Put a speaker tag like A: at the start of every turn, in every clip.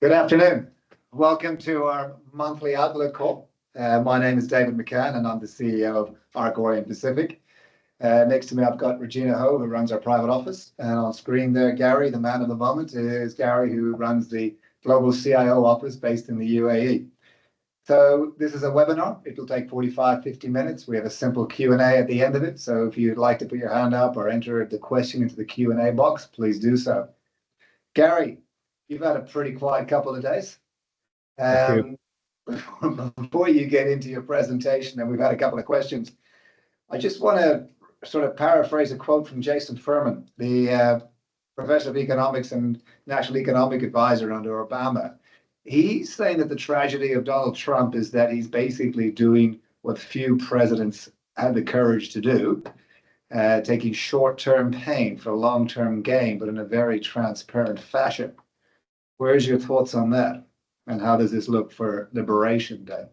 A: Good afternoon. Welcome to our monthly outlook call. My name is David McCann and I'm the CEO of Arc Orient Pacific. Next to me, I've got Regina Ho, who runs our private office. And on screen there, Gary, the man of the moment, is Gary, who runs the global CIO office based in the UAE. So this is a webinar. It'll take 45, 50 minutes. We have a simple Q&A at the end of it. So if you'd like to put your hand up or enter the question into the Q&A box, please do so. Gary, you've had a pretty quiet couple of days. Before you get into your presentation, and we've had a couple of questions, I just want to sort of paraphrase a quote from Jason Furman, the professor of economics and national economic advisor under Obama. He's saying that the tragedy of Donald Trump is that he's basically doing what few presidents had the courage to do, taking short-term pain for long-term gain, but in a very transparent fashion. Where's your thoughts on that? And how does this look for Liberation Day?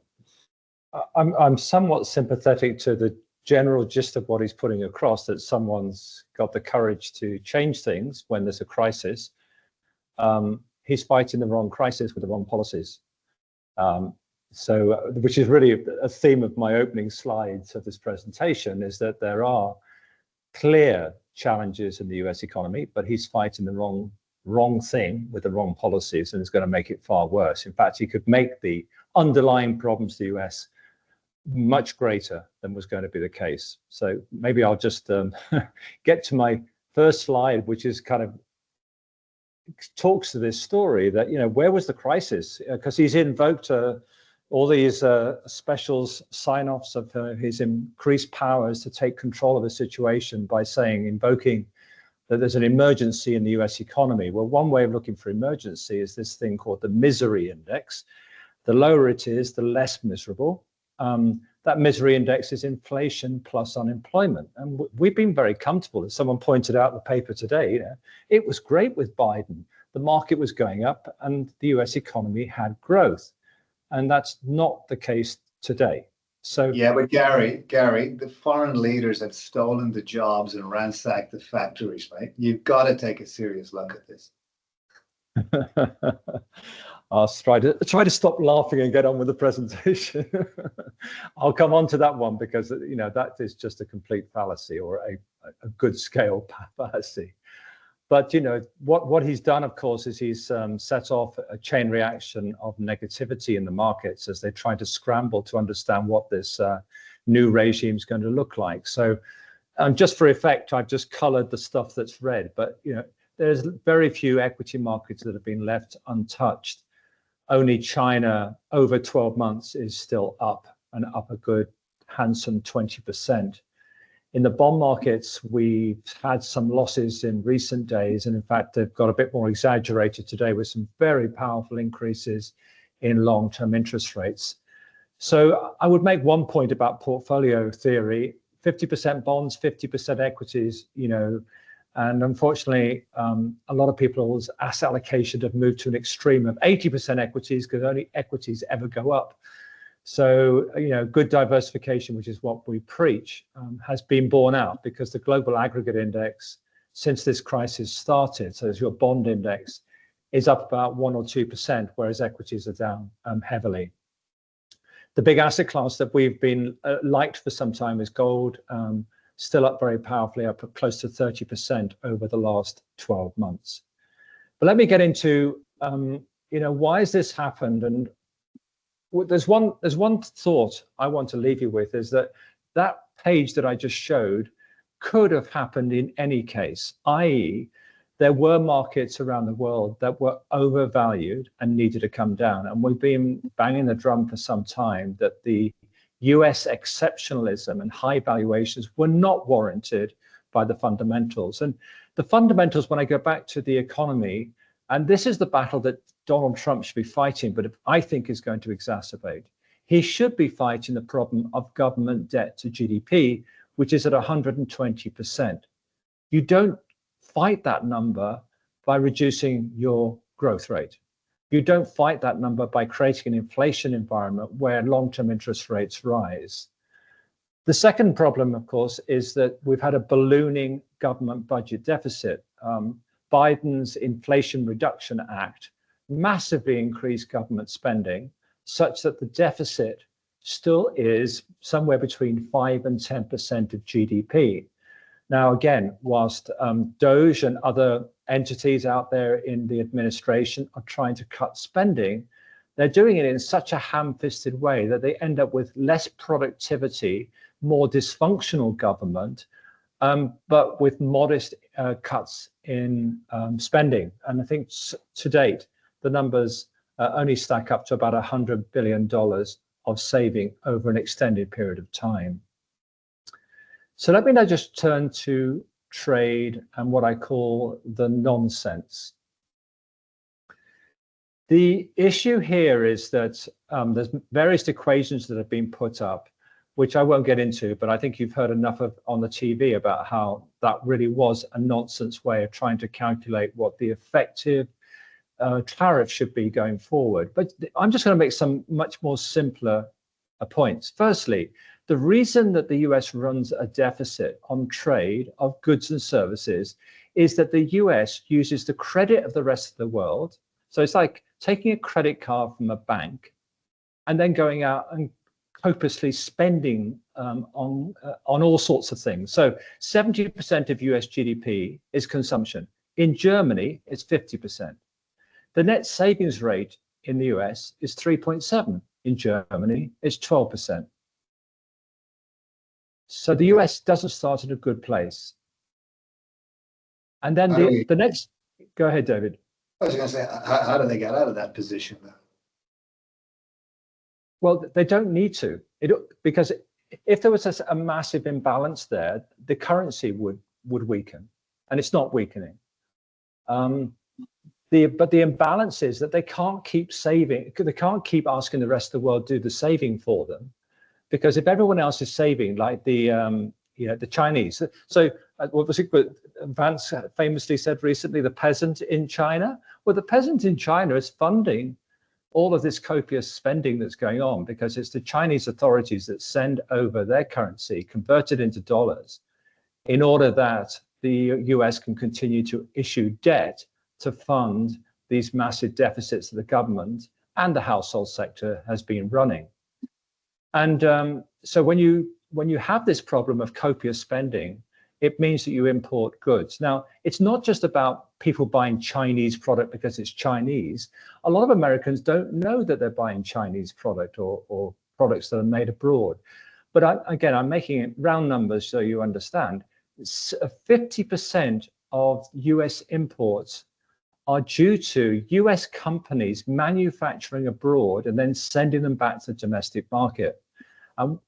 B: I'm somewhat sympathetic to the general gist of what he's putting across, that someone's got the courage to change things when there's a crisis. He's fighting the wrong crisis with the wrong policies. Which is really a theme of my opening slides of this presentation, is that there are clear challenges in the US economy, but he's fighting the wrong thing with the wrong policies, and it's going to make it far worse. In fact, he could make the underlying problems of the US much greater than was going to be the case. So maybe I'll just get to my first slide, which is kind of talks to this story that, you know, where was the crisis? Because he's invoked all these specials sign-offs of his increased powers to take control of the situation by invoking that there's an emergency in the US economy. Well, one way of looking for emergency is this thing called the misery index. The lower it is, the less miserable. That misery index is inflation plus unemployment. And we've been very comfortable. As someone pointed out in the paper today, you know, it was great with Biden. The market was going up and the US economy had growth. And that's not the case today. So
A: yeah, but Gary, the foreign leaders have stolen the jobs and ransacked the factories, right? You've got to take a serious look at this.
B: I'll try to stop laughing and get on with the presentation. I'll come on to that one because, you know, that is just a complete fallacy, or a good scale fallacy. But, you know, what he's done, of course, is he's set off a chain reaction of negativity in the markets as they try to scramble to understand what this new regime is going to look like. So just for effect, I've just colored the stuff that's red. But, you know, there's very few equity markets that have been left untouched. Only China over 12 months is still up, and up a good handsome 20%. In the bond markets, we've had some losses in recent days, and in fact, they've got a bit more exaggerated today with some very powerful increases in long-term interest rates. So I would make one point about portfolio theory: 50% bonds, 50% equities, you know, and unfortunately, a lot of people's asset allocation have moved to an extreme of 80% equities, because only equities ever go up. So, you know, good diversification, which is what we preach, has been borne out, because the global aggregate index, since this crisis started, so as your bond index, is up about 1 or 2%, whereas equities are down heavily. The big asset class that we've been liked for some time is gold, still up very powerfully, up close to 30% over the last 12 months. But let me get into, you know, why has this happened? And there's one thought I want to leave you with, is that page that I just showed could have happened in any case, i.e., there were markets around the world that were overvalued and needed to come down. And we've been banging the drum for some time that the US exceptionalism and high valuations were not warranted by the fundamentals. And the fundamentals, when I go back to the economy, and this is the battle that Donald Trump should be fighting, but I think is going to exacerbate. He should be fighting the problem of government debt to GDP, which is at 120%. You don't fight that number by reducing your growth rate. You don't fight that number by creating an inflation environment where long-term interest rates rise. The second problem, of course, is that we've had a ballooning government budget deficit. Biden's Inflation Reduction Act massively increased government spending such that the deficit still is somewhere between 5 and 10% of GDP. Now, again, whilst Doge and other entities out there in the administration are trying to cut spending, they're doing it in such a ham-fisted way that they end up with less productivity, more dysfunctional government, but with modest cuts in spending. And I think to date, the numbers only stack up to about $100 billion of saving over an extended period of time. So let me now just turn to trade and what I call the nonsense. The issue here is that there's various equations that have been put up, which I won't get into, but I think you've heard enough of on the TV about how that really was a nonsense way of trying to calculate what the effective tariff should be going forward. But I'm just going to make some much more simpler points. Firstly, the reason that the US runs a deficit on trade of goods and services is that the US uses the credit of the rest of the world. So it's like taking a credit card from a bank and then going out and copiously spending on all sorts of things. So 70% of US GDP is consumption. In Germany, it's 50%. The net savings rate in the US is 3.7. In Germany, it's 12%. So the US doesn't start in a good place. And then the next, go ahead, David.
A: I was going to say, how do they get out of that position though?
B: Well, they don't need to, because if there was a massive imbalance there, the currency would weaken, and it's not weakening. But the imbalance is that they can't keep saving. They can't keep asking the rest of the world to do the saving for them, because if everyone else is saving, like the Chinese. So what was it? Vance famously said recently, the peasant in China. Well, the peasant in China is funding all of this copious spending that's going on because it's the Chinese authorities that send over their currency converted into dollars in order that the US can continue to issue debt to fund these massive deficits that the government and the household sector has been running. And so when you have this problem of copious spending, it means that you import goods. Now, it's not just about people buying Chinese product because it's Chinese. A lot of Americans don't know that they're buying Chinese product or products that are made abroad. But again, I'm making it round numbers so you understand. 50% of US imports are due to US companies manufacturing abroad and then sending them back to the domestic market.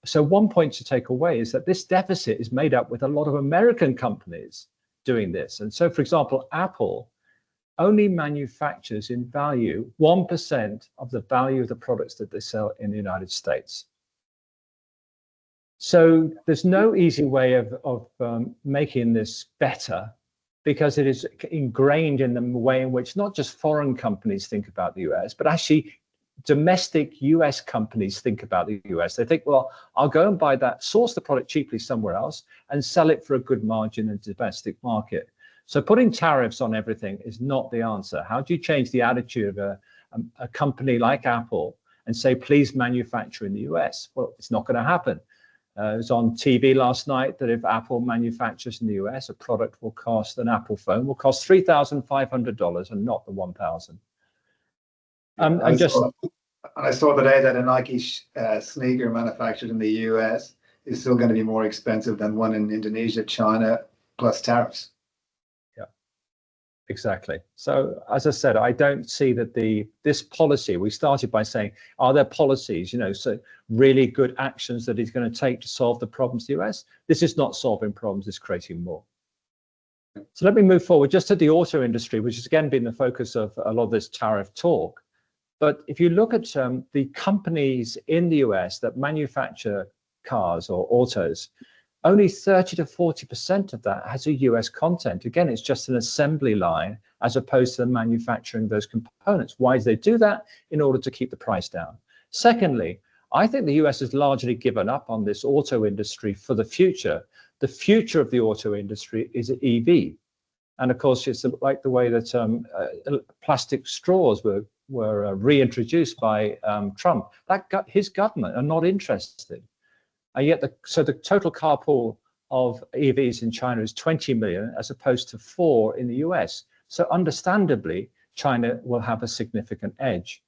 B: So one point to take away is that this deficit is made up with a lot of American companies doing this. And so, for example, Apple only manufactures in value 1% of the value of the products that they sell in the United States. So there's no easy way of making this better, because it is ingrained in the way in which not just foreign companies think about the US, but actually domestic US companies think about the US. They think, well, I'll go and buy that, source the product cheaply somewhere else and sell it for a good margin in the domestic market. So putting tariffs on everything is not the answer. How do you change the attitude of a company like Apple and say, please manufacture in the US? Well, it's not going to happen. It was on TV last night that if Apple manufactures in the US, a product will cost, an Apple phone will cost $3,500 and not the $1,000.
A: I saw today that a Nike sneaker manufactured in the US is still going to be more expensive than one in Indonesia, China, plus tariffs.
B: Yeah, exactly. So as I said, I don't see that this policy, we started by saying, are there policies, so really good actions that he's going to take to solve the problems of the US? This is not solving problems, it's creating more. So let me move forward just to the auto industry, which has again been the focus of a lot of this tariff talk. But if you look at the companies in the US that manufacture cars or autos, only 30 to 40% of that has a US content. Again, it's just an assembly line as opposed to manufacturing those components. Why do they do that? In order to keep the price down. Secondly, I think the US has largely given up on this auto industry for the future. The future of the auto industry is EV. And of course, it's like the way that plastic straws were reintroduced by Trump. His government are not interested. And yet, so the total car pool of EVs in China is 20 million, as opposed to 4 in the US. So understandably, China will have a significant edge.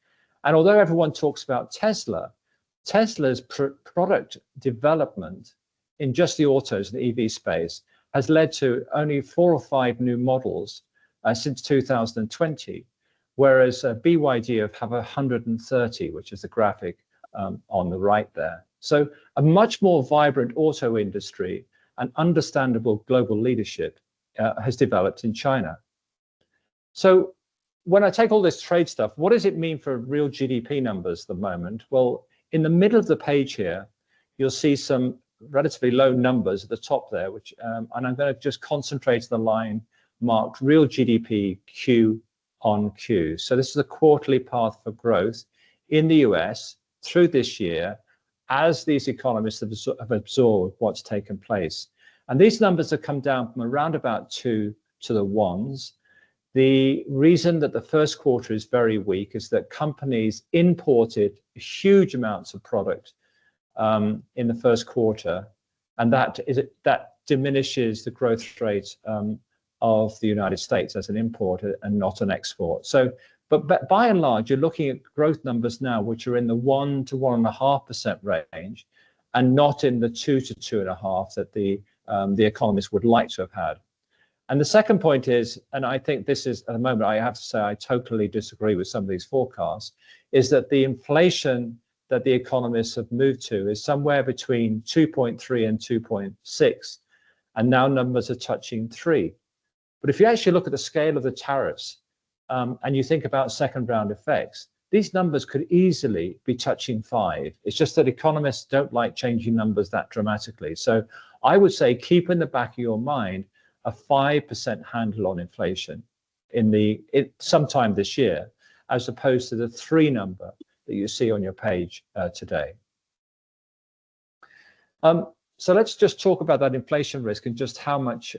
B: And although everyone talks about Tesla's product development in just the autos and the EV space has led to only 4 or 5 new models since 2020, whereas BYD have 130, which is the graphic on the right there. So a much more vibrant auto industry and understandable global leadership has developed in China. So when I take all this trade stuff, what does it mean for real GDP numbers at the moment? Well, in the middle of the page here, you'll see some relatively low numbers at the top there, which and I'm going to just concentrate on the line marked real GDP Q on Q. So this is a quarterly path for growth in the US through this year as these economists have absorbed what's taken place. And these numbers have come down from around about 2 to the 1s. The reason that the first quarter is very weak is that companies imported huge amounts of product in the first quarter, and that diminishes the growth rate of the United States as an importer and not an export. So, but by and large, you're looking at growth numbers now which are in the 1 to 1.5% range, and not in the 2 to 2.5% that the economists would like to have had. And the second point is, and I think this is at the moment, I have to say I totally disagree with some of these forecasts, is that the inflation that the economists have moved to is somewhere between 2.3 and 2.6, and now numbers are touching 3. But if you actually look at the scale of the tariffs and you think about second round effects, these numbers could easily be touching 5. It's just that economists don't like changing numbers that dramatically. So I would say keep in the back of your mind a 5% handle on inflation sometime this year, as opposed to the 3 number that you see on your page today. So let's just talk about that inflation risk and just how much,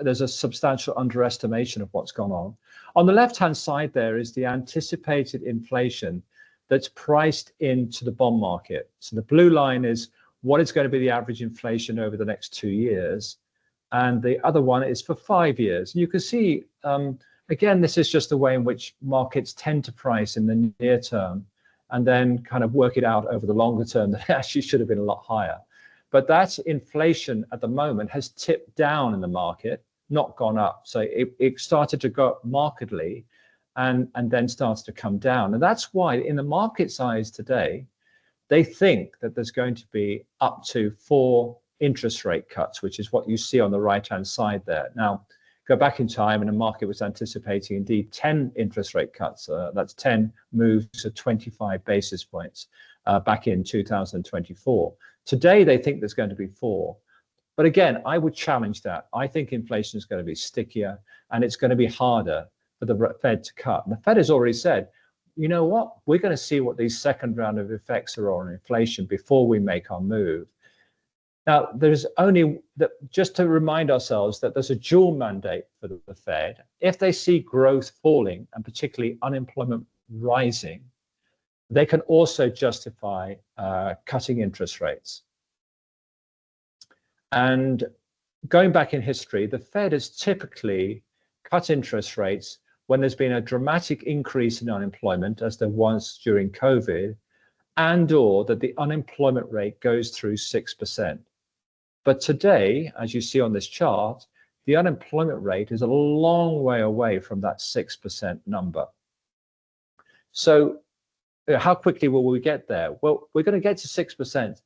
B: there's a substantial underestimation of what's gone on. On the left-hand side there is the anticipated inflation that's priced into the bond market. So the blue line is what is going to be the average inflation over the next 2 years, and the other one is for 5 years. And you can see, again, this is just the way in which markets tend to price in the near term and then kind of work it out over the longer term that actually should have been a lot higher. But that inflation at the moment has tipped down in the market, not gone up. So it started to go up markedly and then starts to come down. And that's why in the market's eyes today, they think that there's going to be up to 4 interest rate cuts, which is what you see on the right-hand side there. Now, go back in time and the market was anticipating indeed 10 interest rate cuts. That's 10 moves to 25 basis points back in 2024. Today, they think there's going to be 4. But again, I would challenge that. I think inflation is going to be stickier and it's going to be harder for the Fed to cut. And the Fed has already said, you know what, we're going to see what these second round of effects are on inflation before we make our move. Now, there's only, just to remind ourselves that there's a dual mandate for the Fed. If they see growth falling and particularly unemployment rising, they can also justify cutting interest rates. And going back in history, the Fed has typically cut interest rates when there's been a dramatic increase in unemployment, as there was during COVID, and or that the unemployment rate goes through 6%. But today, as you see on this chart, the unemployment rate is a long way away from that 6% number. So how quickly will we get there? Well, we're going to get to 6%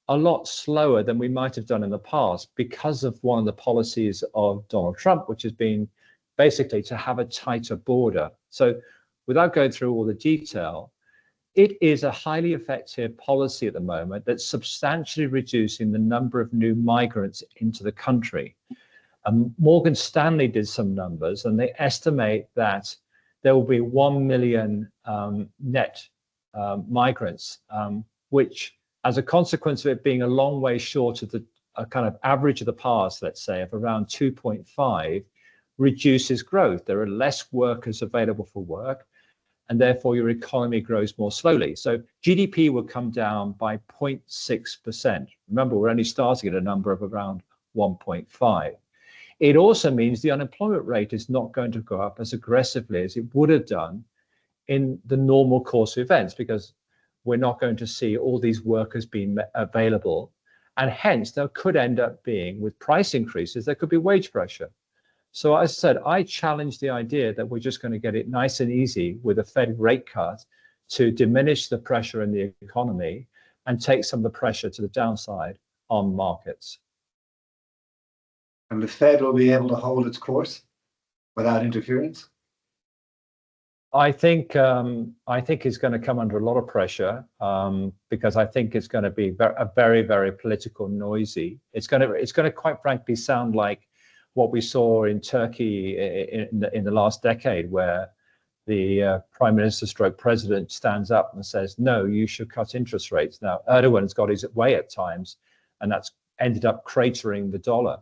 B: a lot slower than we might have done in the past because of one of the policies of Donald Trump, which has been basically to have a tighter border. So without going through all the detail, it is a highly effective policy at the moment that's substantially reducing the number of new migrants into the country. Morgan Stanley did some numbers and they estimate that there will be 1 million net migrants, which as a consequence of it being a long way short of the a kind of average of the past, let's say, of around 2.5 reduces growth. There are less workers available for work, and therefore your economy grows more slowly. So GDP will come down by 0.6%. Remember, we're only starting at a number of around 1.5. It also means the unemployment rate is not going to go up as aggressively as it would have done in the normal course of events, because we're not going to see all these workers being available. And hence, there could end up being, with price increases, there could be wage pressure. So as I said, I challenge the idea that we're just going to get it nice and easy with a Fed rate cut to diminish the pressure in the economy and take some of the pressure to the downside on markets.
A: And the Fed will be able to hold its course without interference?
B: I think it's going to come under a lot of pressure because I think it's going to be a very, very political noisy. It's going to quite frankly sound like what we saw in Turkey in the last decade, where the prime minister stroke president stands up and says, no, you should cut interest rates. Now, Erdogan's got his way at times, and that's ended up cratering the dollar,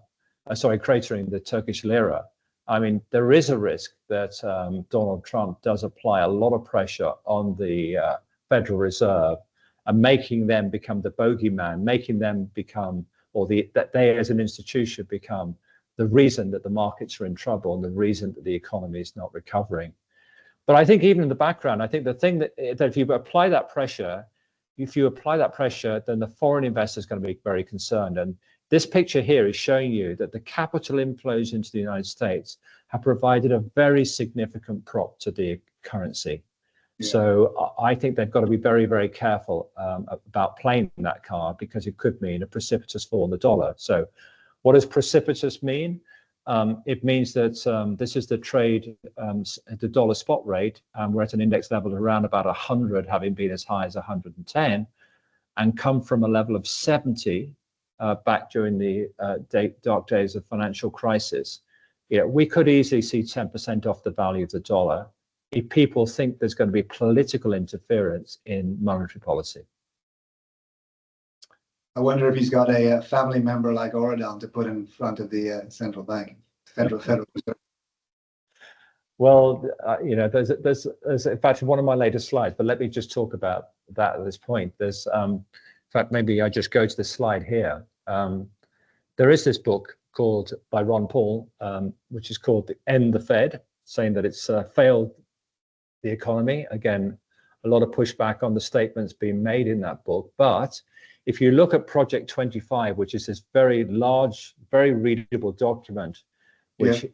B: cratering the Turkish lira. I mean, there is a risk that Donald Trump does apply a lot of pressure on the Federal Reserve and making them become the bogeyman, making them become, or that they as an institution become the reason that the markets are in trouble and the reason that the economy is not recovering. But I think even in the background, I think the thing that if you apply that pressure, then the foreign investor is going to be very concerned. And this picture here is showing you that the capital inflows into the United States have provided a very significant prop to the currency. Yeah. So I think they've got to be very, very careful about playing that card, because it could mean a precipitous fall in the dollar. So what does precipitous mean? It means that this is the trade, the dollar spot rate. We're at an index level of around about 100, having been as high as 110, and come from a level of 70 back during the dark days of financial crisis. We could easily see 10% off the value of the dollar if people think there's going to be political interference in monetary policy.
A: I wonder if he's got a family member like Oradon to put in front of the central bank, Federal Reserve.
B: Well, there's in fact one of my latest slides, but let me just talk about that at this point. There's, in fact, maybe I just go to the slide here. There is this book by Ron Paul, which is called End the Fed, saying that it's failed the economy. Again, a lot of pushback on the statements being made in that book. But if you look at Project 25, which is this very large, very readable document, which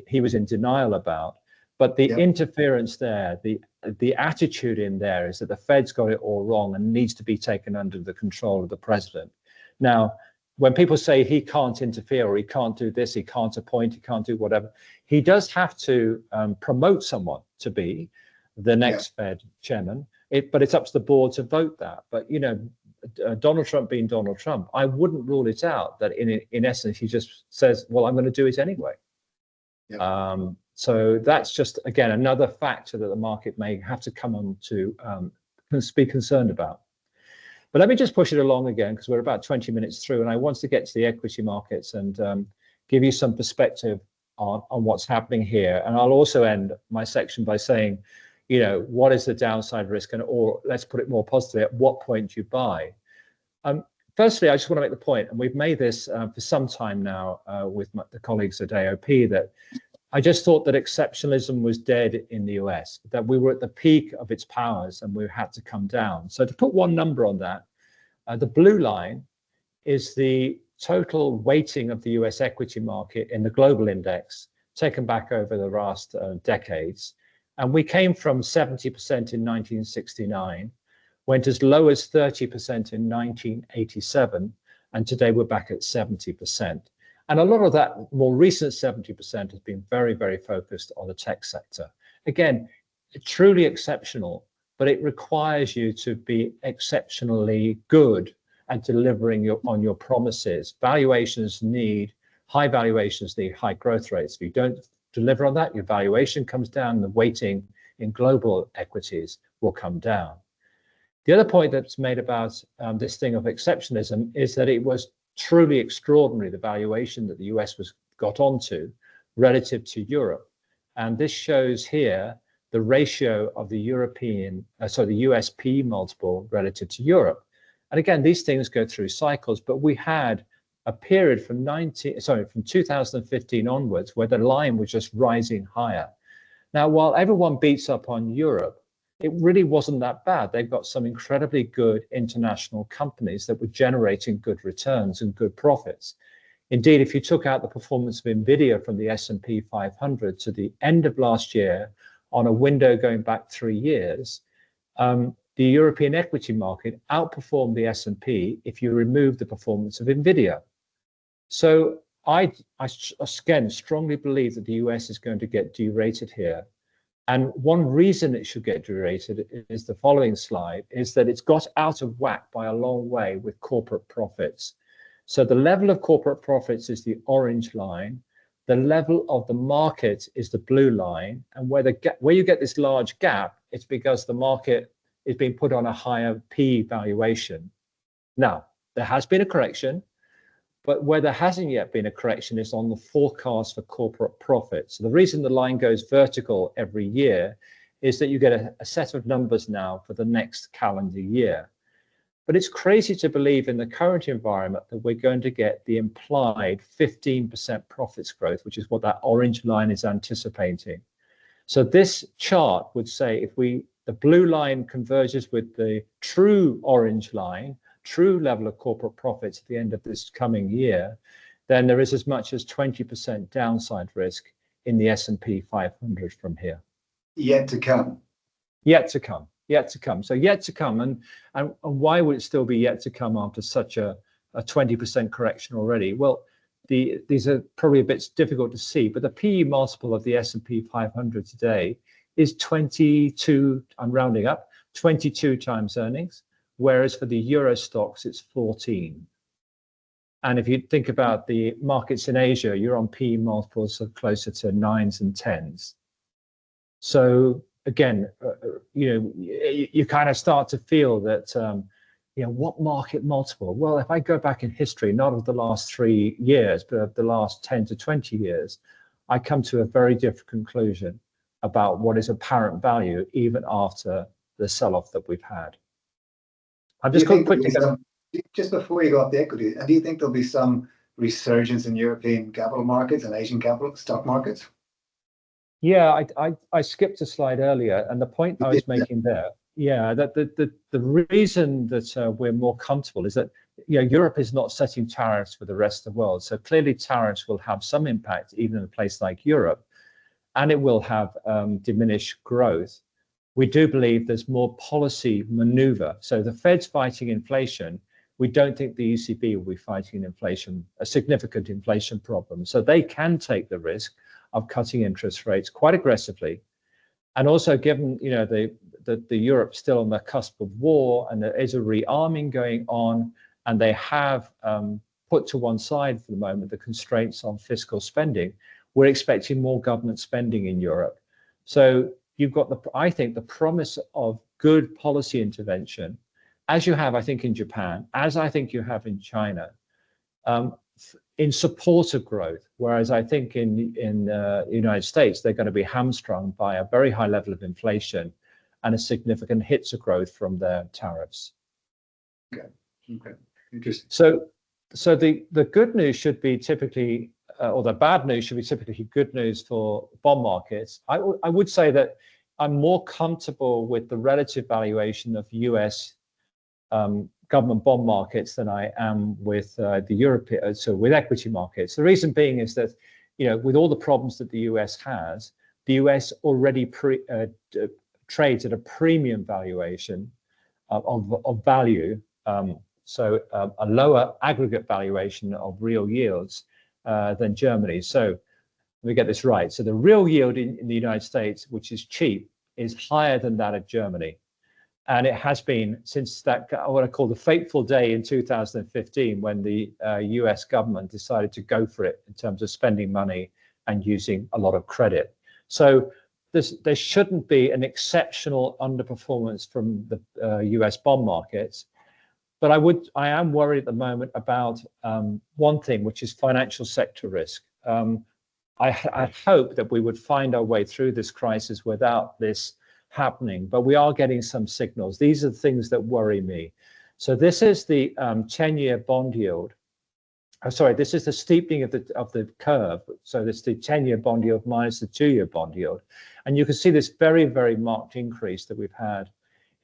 B: he was in denial about, but the interference there, the attitude in there is that the Fed's got it all wrong and needs to be taken under the control of the president. Now, when people say he can't interfere or he can't do this, he can't appoint, he can't do whatever, he does have to promote someone to be the next Fed chairman. But it's up to the board to vote that. But Donald Trump being Donald Trump, I wouldn't rule it out that in essence he just says, well, I'm going to do it anyway. So that's just, again, another factor that the market may have to come on to be concerned about. But let me just push it along again, because we're about 20 minutes through, and I want to get to the equity markets and give you some perspective on what's happening here. And I'll also end my section by saying, what is the downside risk, or let's put it more positively, at what point do you buy? Firstly, I just want to make the point, and we've made this for some time now with the colleagues at AOP, that I just thought that exceptionalism was dead in the US, that we were at the peak of its powers and we had to come down. So to put one number on that, the blue line is the total weighting of the US equity market in the global index, taken back over the last decades. And we came from 70% in 1969, went as low as 30% in 1987, and today we're back at 70%. And a lot of that more recent 70% has been very, very focused on the tech sector. Again, truly exceptional, but it requires you to be exceptionally good at delivering on your promises. High valuations need high growth rates. If you don't deliver on that, your valuation comes down, the weighting in global equities will come down. The other point that's made about this thing of exceptionalism is that it was truly extraordinary, the valuation that the US got onto relative to Europe. And this shows here the ratio of the the US PE multiple relative to Europe. And again, these things go through cycles, but we had a period from 2015 onwards where the line was just rising higher. Now, while everyone beats up on Europe, it really wasn't that bad. They've got some incredibly good international companies that were generating good returns and good profits. Indeed, if you took out the performance of NVIDIA from the S&P 500 to the end of last year on a window going back 3 years, the European equity market outperformed the S&P if you remove the performance of NVIDIA. So I again strongly believe that the US is going to get derated here. And one reason it should get derated is the following slide, is that it's got out of whack by a long way with corporate profits. So the level of corporate profits is the orange line. The level of the market is the blue line. And where you get this large gap, it's because the market is being put on a higher P valuation. Now, there has been a correction, but where there hasn't yet been a correction is on the forecast for corporate profits. So the reason the line goes vertical every year is that you get a set of numbers now for the next calendar year. But it's crazy to believe in the current environment that we're going to get the implied 15% profits growth, which is what that orange line is anticipating. So this chart would say if the blue line converges with the true orange line, true level of corporate profits at the end of this coming year, then there is as much as 20% downside risk in the S&P 500 from here.
A: Yet to come.
B: Yet to come. Yet to come. So yet to come. And why would it still be yet to come after such a 20% correction already? Well, these are probably a bit difficult to see, but the PE multiple of the S&P 500 today is 22, I'm rounding up, 22 times earnings, whereas for the Euro stocks, it's 14. And if you think about the markets in Asia, you're on PE multiples of closer to 9s and 10s. So again, you kind of start to feel that, what market multiple? Well, if I go back in history, not of the last 3 years, but of the last 10 to 20 years, I come to a very different conclusion about what is apparent value even after the sell-off that we've had. I'm just going to quickly go.
A: Just before you go off the equity, and do you think there'll be some resurgence in European capital markets and Asian capital stock markets?
B: Yeah, I skipped a slide earlier, and the point I was making there, that the reason that we're more comfortable is that Europe is not setting tariffs for the rest of the world. So clearly tariffs will have some impact even in a place like Europe, and it will have diminished growth. We do believe there's more policy maneuver. So the Fed's fighting inflation. We don't think the ECB will be fighting inflation, a significant inflation problem. So they can take the risk of cutting interest rates quite aggressively. And also given, the Europe's still on the cusp of war and there is a rearming going on, and they have put to one side for the moment the constraints on fiscal spending, we're expecting more government spending in Europe. So you've got I think the promise of good policy intervention, as you have, I think, in Japan, as I think you have in China, in support of growth, whereas I think in the United States, they're going to be hamstrung by a very high level of inflation and a significant hit to growth from their tariffs.
A: Okay, interesting.
B: So the good news should be typically, or the bad news should be typically good news for bond markets. I would say that I'm more comfortable with the relative valuation of US government bond markets than I am with the European, so with equity markets. The reason being is that, with all the problems that the US has, the US already trades at a premium valuation of value, so a lower aggregate valuation of real yields than Germany. So let me get this right. So the real yield in the United States, which is cheap, is higher than that of Germany. And it has been since that, what I call the fateful day in 2015, when the US government decided to go for it in terms of spending money and using a lot of credit. So there shouldn't be an exceptional underperformance from the US bond markets. But I am worried at the moment about one thing, which is financial sector risk. I hope that we would find our way through this crisis without this happening, but we are getting some signals. These are the things that worry me. So this is the 10-year bond yield. Sorry, this is the steepening of the curve. So this is the 10-year bond yield minus the 2-year bond yield. And you can see this very, very marked increase that we've had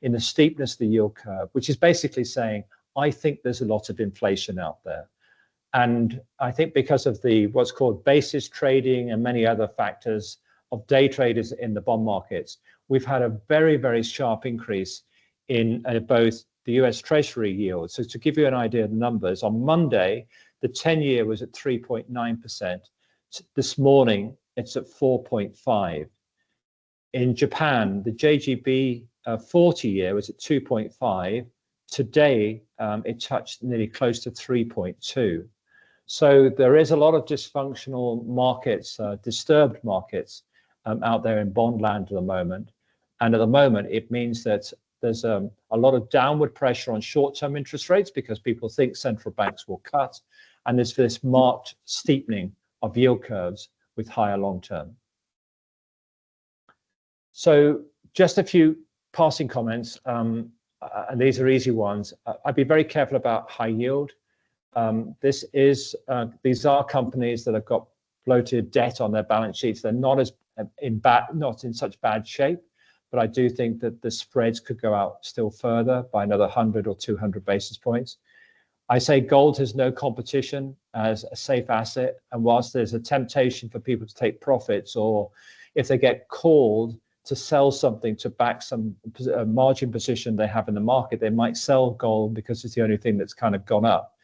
B: in the steepness of the yield curve, which is basically saying, I think there's a lot of inflation out there. And I think because of the what's called basis trading and many other factors of day traders in the bond markets, we've had a very, very sharp increase in both the US Treasury yield. So to give you an idea of the numbers, on Monday, the 10-year was at 3.9%. This morning, it's at 4.5. In Japan, the JGB 40-year was at 2.5. Today, it touched nearly close to 3.2. So there is a lot of dysfunctional markets, disturbed markets out there in bond land at the moment. And at the moment, it means that there's a lot of downward pressure on short-term interest rates because people think central banks will cut. And there's this marked steepening of yield curves with higher long-term. So just a few passing comments, and these are easy ones. I'd be very careful about high yield. These are companies that have got bloated debt on their balance sheets. They're not in such bad shape, but I do think that the spreads could go out still further by another 100 or 200 basis points. I say gold has no competition as a safe asset, and whilst there's a temptation for people to take profits, or if they get called to sell something to back some margin position they have in the market, they might sell gold because it's the only thing that's kind of gone up.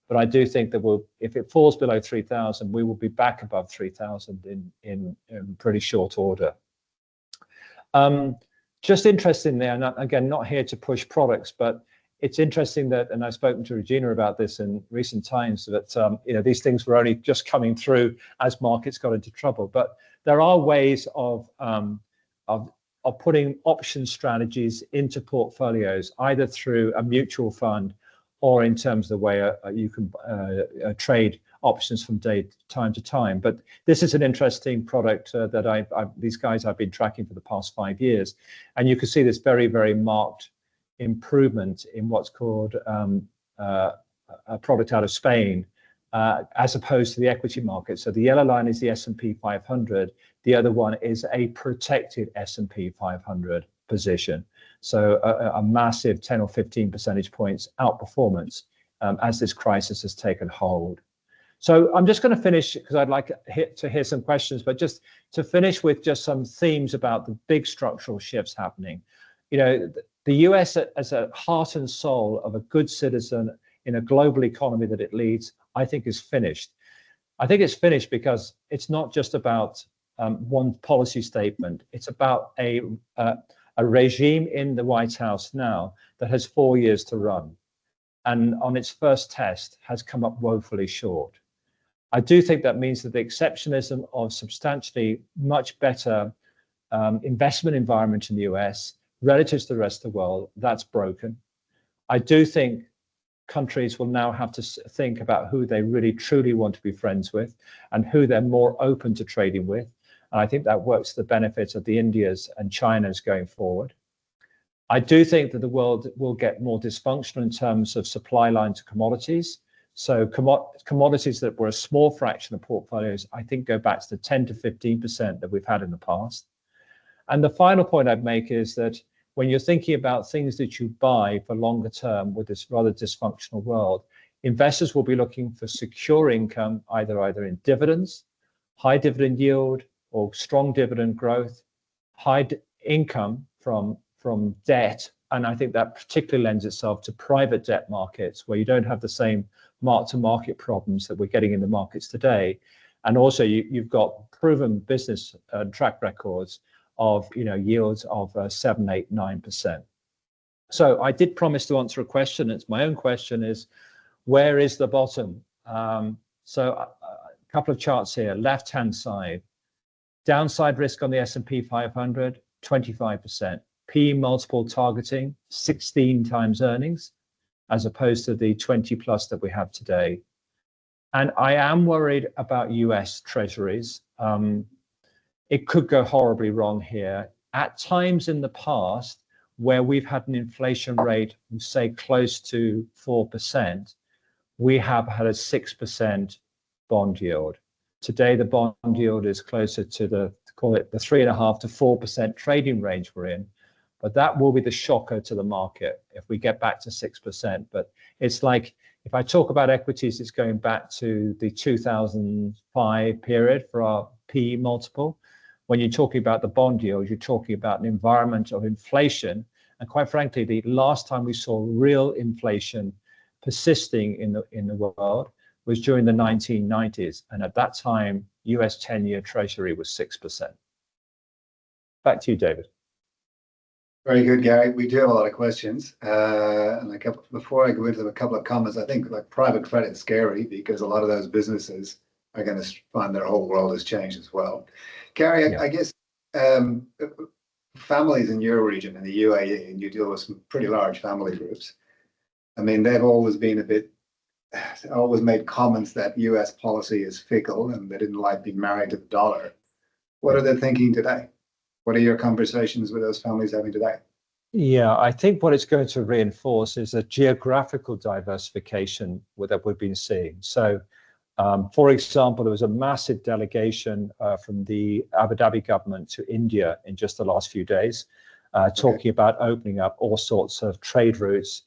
B: But I do think that if it falls below 3,000, we will be back above 3,000 in pretty short order. Just interesting there, and again, not here to push products, but it's interesting that, and I've spoken to Regina about this in recent times, that these things were only just coming through as markets got into trouble. But there are ways of putting option strategies into portfolios, either through a mutual fund or in terms of the way you can trade options from time to time. But this is an interesting product that these guys I've been tracking for the past 5 years. And you can see this very, very marked improvement in what's called a product out of Spain, as opposed to the equity market. So the yellow line is the S&P 500. The other one is a protected S&P 500 position. So a massive 10 or 15 percentage points outperformance as this crisis has taken hold. So I'm just going to finish because I'd like to hear some questions, but just to finish with just some themes about the big structural shifts happening. The US as a heart and soul of a good citizen in a global economy that it leads, I think is finished. I think it's finished because it's not just about one policy statement. It's about a regime in the White House now that has 4 years to run, and on its first test has come up woefully short. I do think that means that the exceptionalism of substantially much better investment environment in the US relative to the rest of the world, that's broken. I do think countries will now have to think about who they really truly want to be friends with and who they're more open to trading with. And I think that works to the benefit of the Indias and Chinas going forward. I do think that the world will get more dysfunctional in terms of supply line to commodities. So commodities that were a small fraction of portfolios, I think go back to the 10 to 15% that we've had in the past. And the final point I'd make is that when you're thinking about things that you buy for longer term with this rather dysfunctional world, investors will be looking for secure income, either in dividends, high dividend yield, or strong dividend growth, high income from debt. And I think that particularly lends itself to private debt markets where you don't have the same mark-to-market problems that we're getting in the markets today. And also you've got proven business track records of yields of 7, 8, 9%. So I did promise to answer a question. It's my own question: is where is the bottom? So a couple of charts here. Left-hand side, downside risk on the S&P 500, 25%. P multiple targeting, 16 times earnings. as opposed to the 20 plus that we have today. And I am worried about US treasuries. It could go horribly wrong here. At times in the past, where we've had an inflation rate, say close to 4%, we have had a 6% bond yield. Today, the bond yield is closer to the 3.5% to 4% trading range we're in. But that will be the shocker to the market if we get back to 6%. But it's like, if I talk about equities, it's going back to the 2005 period for our PE multiple. When you're talking about the bond yield, you're talking about an environment of inflation. And quite frankly, the last time we saw real inflation persisting in the world was during the 1990s. And at that time, US 10-year Treasury was 6%. Back to you, David.
A: Very good, Gary. We do have a lot of questions. Before I go into a couple of comments, I think like private credit is scary because a lot of those businesses are going to find their whole world has changed as well. Gary, I guess families in your region, in the UAE, and you deal with some pretty large family groups. I mean, they've always been always made comments that US policy is fickle and they didn't like being married to the dollar. What are they thinking today? What are your conversations with those families having today?
B: Yeah, I think what it's going to reinforce is a geographical diversification that we've been seeing. So, for example, there was a massive delegation from the Abu Dhabi government to India in just the last few days, talking about opening up all sorts of trade routes.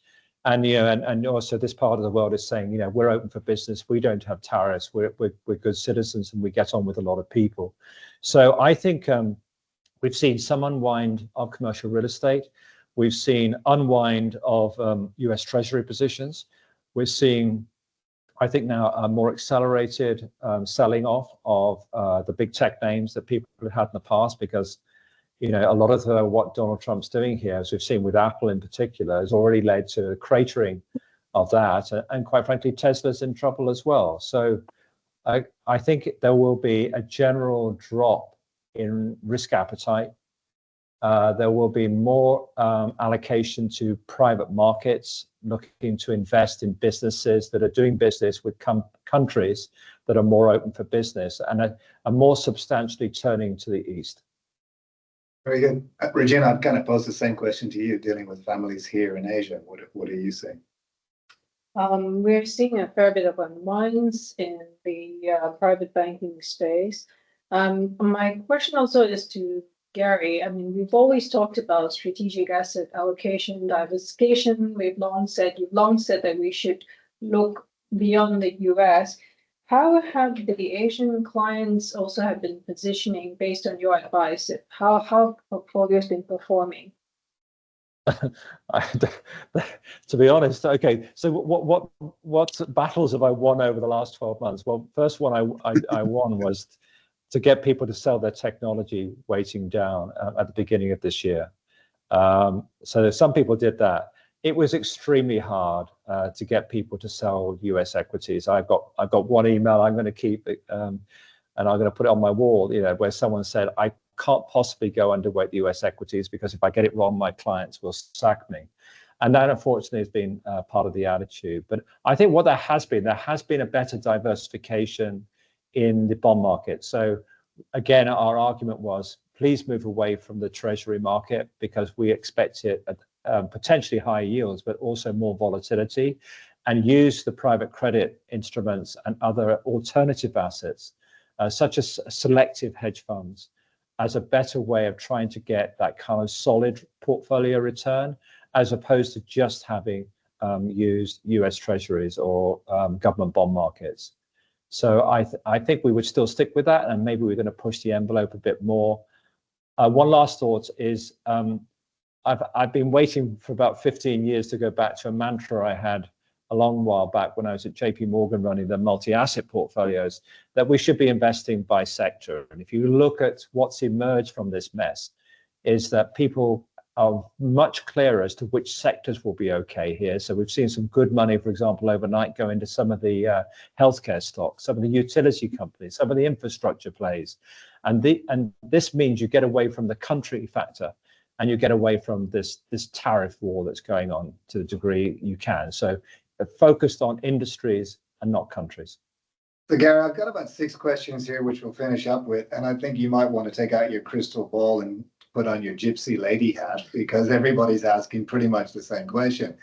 B: And, and also this part of the world is saying, we're open for business. We don't have tariffs. We're good citizens and we get on with a lot of people. So I think we've seen some unwind of commercial real estate. We've seen unwind of US Treasury positions. We're seeing, I think now, a more accelerated selling off of the big tech names that people have had in the past, because a lot of what Donald Trump's doing here, as we've seen with Apple in particular, has already led to a cratering of that. And quite frankly, Tesla's in trouble as well. So I think there will be a general drop in risk appetite. There will be more allocation to private markets, looking to invest in businesses that are doing business with countries that are more open for business and are more substantially turning to the east.
A: Very good. Regina, I'd kind of pose the same question to you, dealing with families here in Asia. What are you saying?
C: We're seeing a fair bit of unwinds in the private banking space. My question also is to Gary. I mean, we've always talked about strategic asset allocation, diversification. You've long said that we should look beyond the US. How have the Asian clients also have been positioning based on your advice? How portfolio's been performing?
B: To be honest, okay. So what battles have I won over the last 12 months? Well, first one I won was to get people to sell their technology weighting down at the beginning of this year. So some people did that. It was extremely hard to get people to sell US equities. I've got one email I'm going to keep it, and I'm going to put it on my wall, where someone said, I can't possibly go underweight the US equities because if I get it wrong, my clients will sack me. And that, unfortunately, has been part of the attitude. But I think what there has been a better diversification in the bond market. So again, our argument was, please move away from the treasury market because we expect it at potentially higher yields, but also more volatility, and use the private credit instruments and other alternative assets, such as selective hedge funds, as a better way of trying to get that kind of solid portfolio return, as opposed to just having used US treasuries or government bond markets. So I think we would still stick with that, and maybe we're going to push the envelope a bit more. One last thought is I've been waiting for about 15 years to go back to a mantra I had a long while back when I was at JP Morgan running the multi-asset portfolios, that we should be investing by sector. And if you look at what's emerged from this mess, is that people are much clearer as to which sectors will be okay here. So we've seen some good money, for example, overnight go into some of the healthcare stocks, some of the utility companies, some of the infrastructure plays. And this means you get away from the country factor. and you get away from this tariff war that's going on to the degree you can. So focused on industries and not countries.
A: So Gary, I've got about 6 questions here, which we'll finish up with, and I think you might want to take out your crystal ball and put on your gypsy lady hat, because everybody's asking pretty much the same question.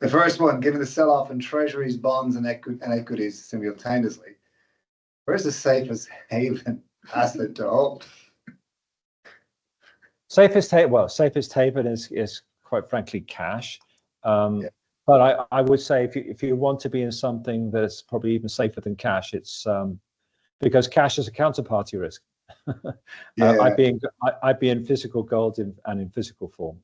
A: The first one, given the sell-off in treasuries, bonds, and equities simultaneously, where's the safest haven asset to hold?
B: Safest haven is quite frankly cash.
A: Yeah.
B: But I would say if you want to be in something that's probably even safer than cash, it's because cash is a counterparty risk.
A: Yeah.
B: I'd be in physical gold and in physical form.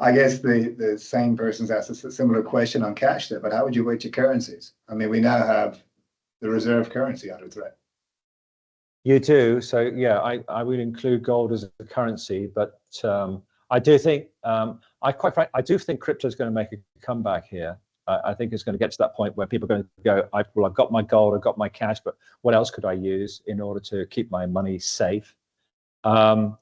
A: I guess the same person's asked a similar question on cash there, but how would you weight your currencies? I mean, we now have the reserve currency under threat.
B: You do. So yeah, I would include gold as a currency, but I do think I do think crypto is going to make a comeback here. I think it's going to get to that point where people are going to go, I've got my gold, I've got my cash, but what else could I use in order to keep my money safe? I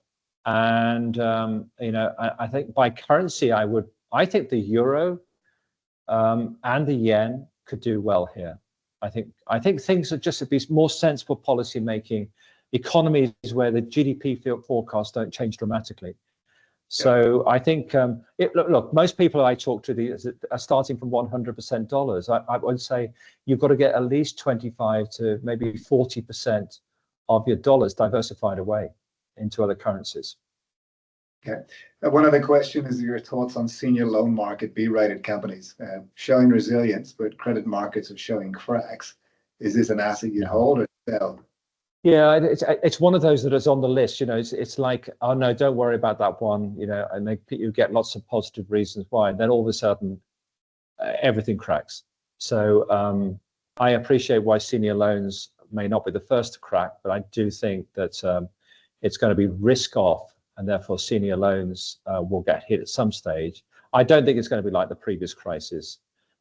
B: think by currency, I think the euro and the yen could do well here. I think things are just to be more sensible policy making, economies where the GDP forecasts don't change dramatically. So I think look, most people I talk to are starting from 100% dollars. I would say you've got to get at least 25 to maybe 40% of your dollars diversified away into other currencies.
A: Okay. One other question is your thoughts on senior loan market B-rated companies showing resilience, but credit markets are showing cracks. Is this an asset you'd hold or sell?
B: Yeah, it's one of those that is on the list. You know, it's like, oh no, don't worry about that one. You know, and you get lots of positive reasons why. And then all of a sudden, everything cracks. So I appreciate why senior loans may not be the first to crack, but I do think that it's going to be risk off, and therefore senior loans will get hit at some stage. I don't think it's going to be like the previous crisis.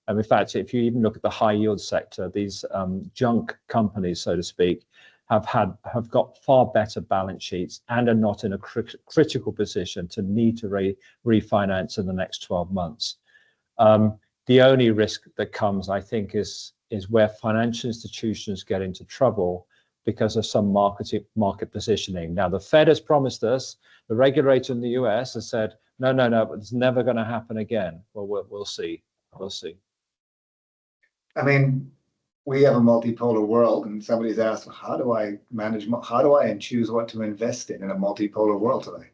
B: And in fact, if you even look at the high yield sector, these junk companies, so to speak, have got far better balance sheets and are not in a critical position to need to refinance in the next 12 months. The only risk that comes, I think, is where financial institutions get into trouble because of some market positioning. Now, the Fed has promised us, the regulator in the US has said, no, it's never going to happen again. Well, we'll see. We'll see.
A: I mean, we have a multipolar world, and somebody's asked, how do I choose what to invest in a multipolar world today?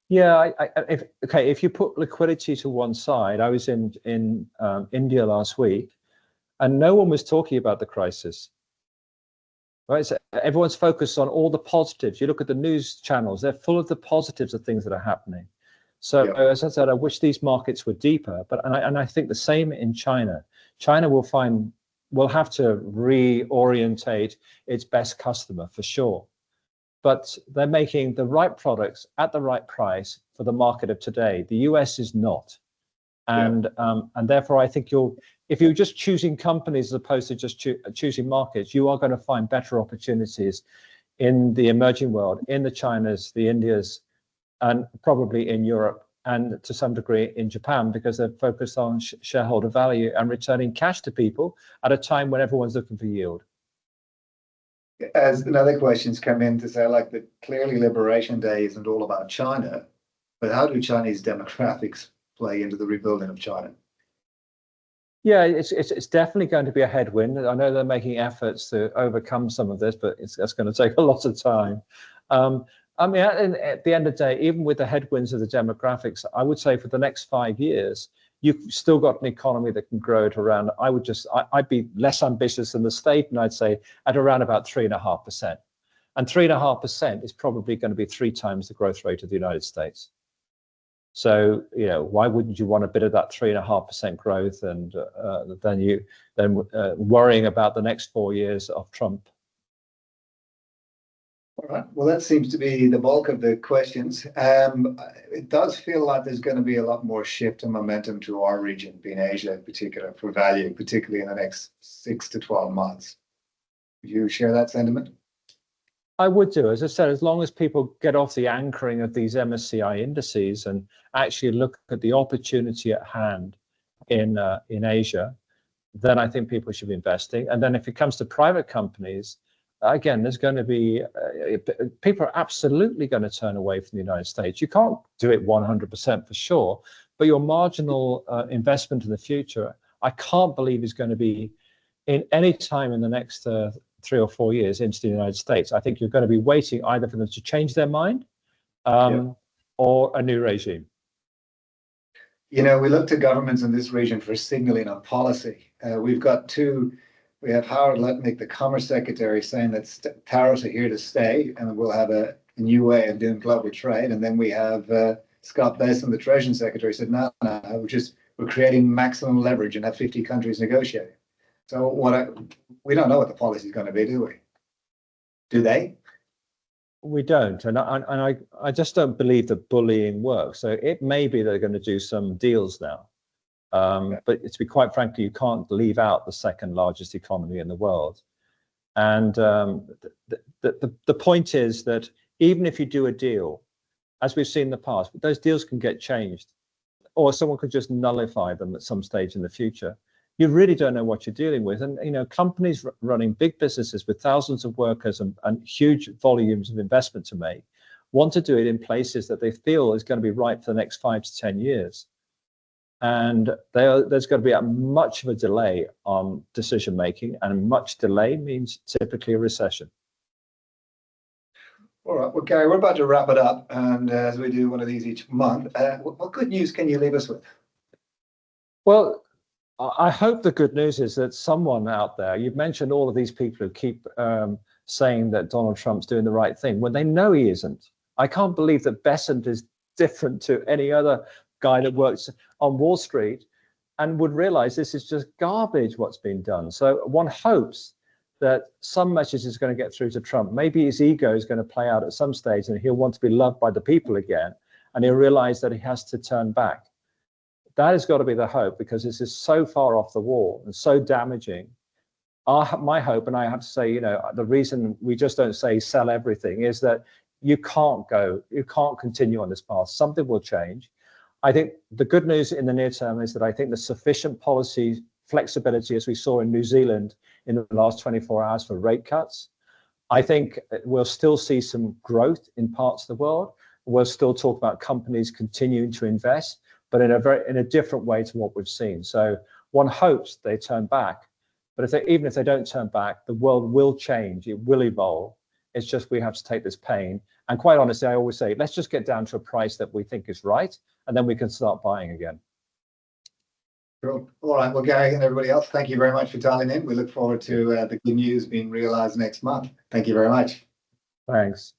B: Yeah, if you put liquidity to one side, I was in India last week, and no one was talking about the crisis. Right, so everyone's focused on all the positives. You look at the news channels; they're full of the positives of things that are happening. So, as I said, I wish these markets were deeper, but I think the same in China. China will have to reorientate its best customer for sure, but they're making the right products at the right price for the market of today. The US is not, and therefore I think if you're just choosing companies as opposed to just choosing markets, you are going to find better opportunities in the emerging world, in the Chinas, the Indias, and probably in Europe, and to some degree in Japan, because they're focused on shareholder value and returning cash to people at a time when everyone's looking for yield.
A: As another questions come in to say, like, that clearly Liberation Day isn't all about China, but how do Chinese demographics play into the rebuilding of China?
B: Yeah, it's definitely going to be a headwind. I know they're making efforts to overcome some of this, but that's going to take a lot of time. I mean, at the end of the day, even with the headwinds of the demographics, I would say for the next 5 years, you've still got an economy that can grow at around, I'd be less ambitious than the state, and I'd say at around about 3.5%. And 3.5% is probably going to be 3 times the growth rate of the United States. So, you know, why wouldn't you want a bit of that 3.5% growth, and then worrying about the next 4 years of Trump?
A: All right. Well, that seems to be the bulk of the questions. It does feel like there's going to be a lot more shift and momentum to our region, being Asia in particular, for value, particularly in the next 6 to 12 months. Would you share that sentiment?
B: I would do, as I said, as long as people get off the anchoring of these MSCI indices and actually look at the opportunity at hand in Asia, then I think people should be investing. And then if it comes to private companies, again, there's going to be people are absolutely going to turn away from the United States. You can't do it 100% for sure, but your marginal investment in the future, I can't believe is going to be in any time in the next 3 or 4 years into the United States. I think you're going to be waiting either for them to change their mind or a new regime.
A: You know, we look to governments in this region for signaling on policy. We have Howard Lutnick, the Commerce Secretary, saying that tariffs are here to stay and we'll have a new way of doing global trade. And then we have Scott Bessent, the Treasury Secretary, said, no, we're creating maximum leverage and have 50 countries negotiating. So we don't know what the policy is going to be, do we? Do they?
B: We don't, and I just don't believe that bullying works. So it may be they're going to do some deals now, but to be quite frankly, you can't leave out the second largest economy in the world. And the point is that even if you do a deal, as we've seen in the past, those deals can get changed, or someone could just nullify them at some stage in the future. You really don't know what you're dealing with. And, you know, companies running big businesses with thousands of workers and huge volumes of investment to make want to do it in places that they feel is going to be right for the next 5 to 10 years. And there's going to be much of a delay on decision making, and much delay means typically a recession.
A: All right, well, Gary, we're about to wrap it up. And as we do one of these each month, what good news can you leave us with?
B: Well, I hope the good news is that someone out there, you've mentioned all of these people who keep saying that Donald Trump's doing the right thing when they know he isn't. I can't believe that Bessent is different to any other guy that works on Wall Street and would realize this is just garbage what's been done. So one hopes that some message is going to get through to Trump. Maybe his ego is going to play out at some stage and he'll want to be loved by the people again, and he'll realize that he has to turn back. That has got to be the hope, because this is so far off the wall and so damaging. My hope, and I have to say, you know, the reason we just don't say sell everything is that you can't continue on this path. Something will change. I think the good news in the near term is that I think there's sufficient policy flexibility, as we saw in New Zealand in the last 24 hours for rate cuts. I think we'll still see some growth in parts of the world. We'll still talk about companies continuing to invest, but in a different way to what we've seen. So one hopes they turn back, but even if they don't turn back, the world will change, it will evolve. It's just we have to take this pain. And quite honestly, I always say, let's just get down to a price that we think is right, and then we can start buying again.
A: Cool. All right, well, Gary and everybody else, thank you very much for dialing in. We look forward to the good news being realized next month. Thank you very much.
B: Thanks.